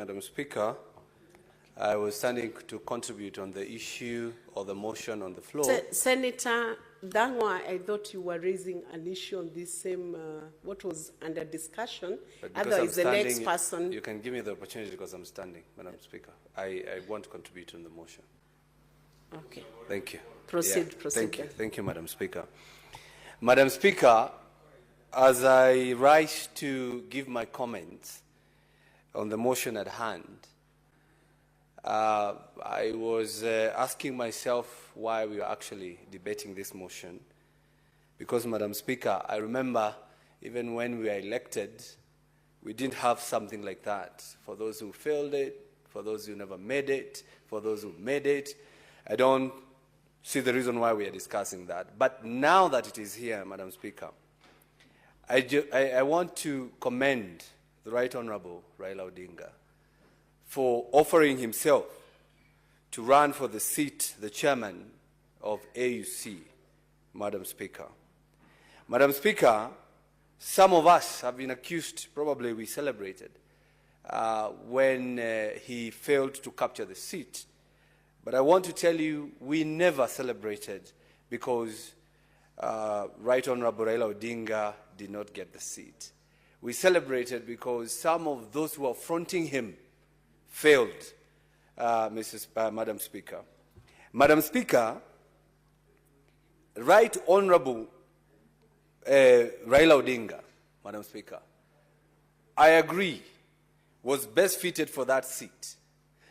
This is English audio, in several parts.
Madam Speaker. I was standing to contribute on the issue or the motion on the floor. Senator Thang'Wa, I thought you were raising an issue on this same, what was under discussion. Otherwise, the next person. You can give me the opportunity because I'm standing, Madam Speaker. I want to contribute on the motion. Okay. Thank you. Proceed. Thank you, Madam Speaker. Madam Speaker, as I rise to give my comments on the motion at hand, I was asking myself why we are actually debating this motion. Because, Madam Speaker, I remember even when we were elected, we didn't have something like that. For those who failed it, for those who never made it, for those who made it, I don't see the reason why we are discussing that. But now that it is here, Madam Speaker, I want to commend the Right Honorable Raila'S for offering himself to run for the seat, the chairman of AUC, Madam Speaker. Madam Speaker, some of us have been accused, probably we celebrated, when he failed to capture the seat. But I want to tell you, we never celebrated because Right Honorable Raila'S did not get the seat. We celebrated because some of those who are fronting him failed, Madam Speaker. Madam Speaker, Right Honorable Raila'S, Madam Speaker, I agree, was best fitted for that seat.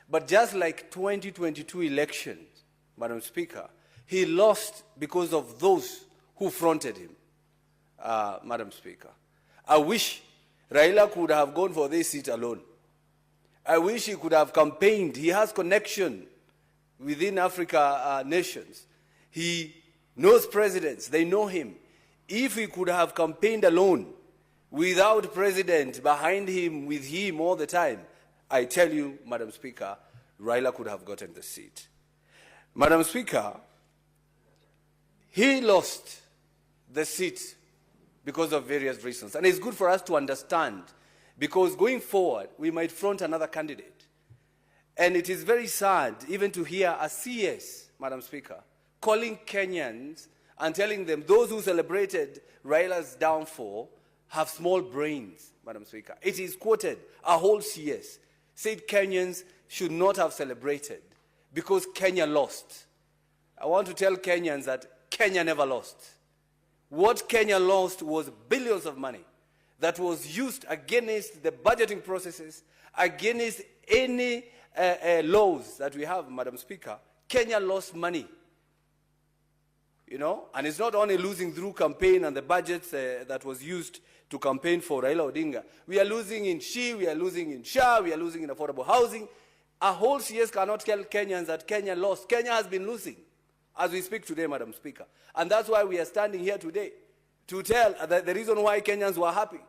But just like 2022 elections, Madam Speaker, he lost because of those who fronted him, Madam Speaker. I wish Raila could have gone for this seat alone. I wish he could have campaigned. He has connection within Africa nations. He knows presidents. They know him. If he could have campaigned alone, without president behind him, with him all the time, I tell you, Madam Speaker, Raila could have gotten the seat. Madam Speaker, he lost the seat because of various reasons. And it's good for us to understand, because going forward, we might front another candidate. And it is very sad even to hear a CS, Madam Speaker, calling Kenyans and telling them those who celebrated Raila's downfall have small brains, Madam Speaker. It is quoted, a whole CS said Kenyans should not have celebrated because Kenya lost. I want to tell Kenyans that Kenya never lost. What Kenya lost was billions of money that was used against the budgeting processes, against any laws that we have, Madam Speaker. Kenya lost money. You know, and it's not only losing through campaign and the budgets that was used to campaign for Raila. We are losing in SHI, we are losing in SHA, we are losing in affordable housing. A whole CS cannot tell Kenyans that Kenya lost. Kenya has been losing as we speak today, Madam Speaker. And that's why we are standing here today to tell that the reason why Kenyans were happy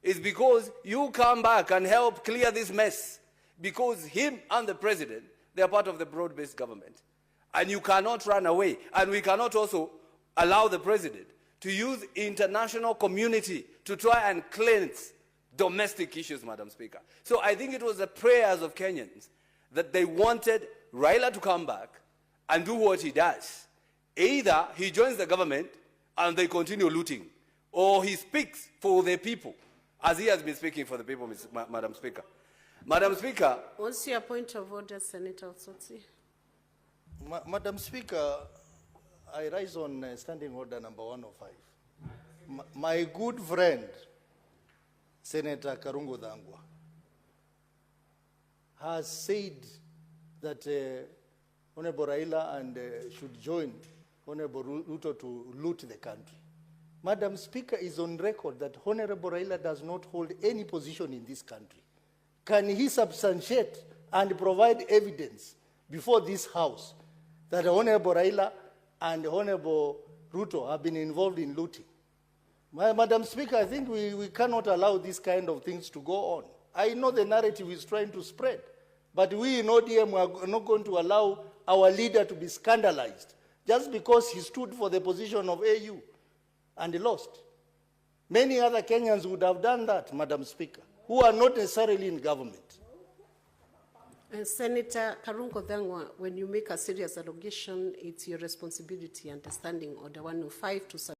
is because you come back and help clear this mess. Because him and the president, they are part of the broad-based government. And you cannot run away. And we cannot also allow the president to use international community to try and cleanse domestic issues, Madam Speaker. So I think it was the prayers of Kenyans that they wanted Raila to come back and do what he does. Either he joins the government and they continue looting, or he speaks for the people, as he has been speaking for the people, Madam Speaker. Madam Speaker. What's your point of order, Senator Otsotsi? Madam Speaker, I rise on standing order number 105. My good friend, Senator Karungo Thang'Wa, has said that Honorable Raila and should join Honorable Ruto to loot the country. Madam Speaker is on record that Honorable Raila does not hold any position in this country. Can he substantiate and provide evidence before this House that Honorable Raila and Honorable Ruto have been involved in looting? Madam Speaker, I think we cannot allow these kind of things to go on. I know the narrative is trying to spread, but we in ODM are not going to allow our leader to be scandalized just because he stood for the position of AU and he lost. Many other Kenyans would have done that, Madam Speaker, who are not necessarily in government. Senator Karungo Thang'Wa, when you make a serious allegation, it's your responsibility, understanding Order 105 to